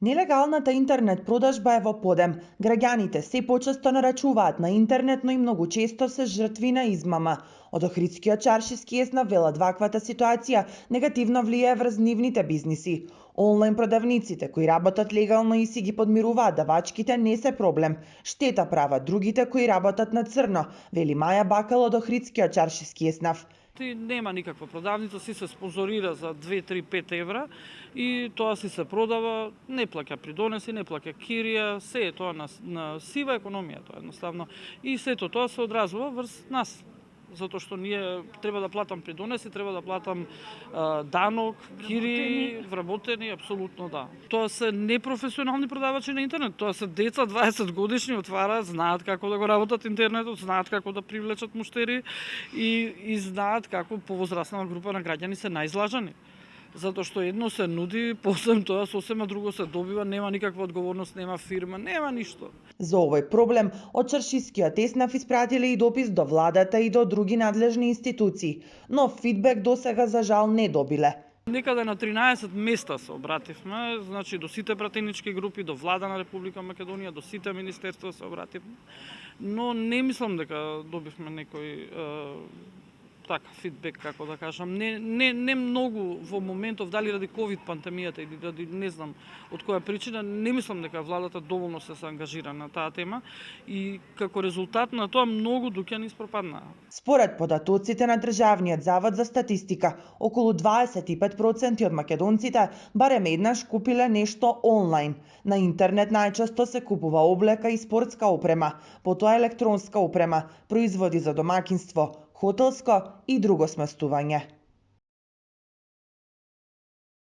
Нелегалната интернет продажба е во подем. Граѓаните се почесто нарачуваат на интернет, но и многу често се жртви на измама. Од Охридскиот чаршиски еснав велат ваквата ситуација негативно влијае врз нивните бизниси. Онлайн продавниците кои работат легално и си ги подмируваат давачките не се проблем. Штета прават другите кои работат на црно, вели Маја Бакал од Охридскиот чаршиски еснав. Нема никаква продавница, си се спонзорира за 2, 3, 5 евра и тоа си се продава, не плаќа придонеси, не плаќа кирија, се е тоа на сива економија, тоа едноставно. И сето тоа се одразува врз нас, затоа што ние треба да платам придонеси, треба да платам данок, кири, вработени, апсолутно да. Тоа се непрофесионални продавачи на интернет, тоа се деца 20 годишни, отвараат, знаат како да го работат интернетот, знаат како да привлечат муштери и знаат како повозрасна група на граѓани се најизлажани. Затоа што едно се нуди, после тоа сосема друго се добива, нема никаква одговорност, нема фирма, нема ништо. За овој проблем од Чаршискиот еснав испратиле и допис до владата и до други надлежни институции, но фидбек досега за жал не добиле. Некаде на 13 места се обративме, значи до сите пратенички групи, до влада на Република Македонија, до сите министерства се обративме, но не мислам дека добивме некој така фидбек, како да кажам, не многу во моментов, дали ради ковид пандемијата или ради не знам од која причина, не мислам дека владата доволно се ангажира на таа тема и како резултат на тоа многу дуќани испропаднаа. Според податоците на Државниот завод за статистика, околу 25% од македонците барем еднаш купиле нешто онлайн. На интернет најчесто се купува облека и спортска опрема, потоа електронска опрема, производи за домакинство, хотелско и друго сместување.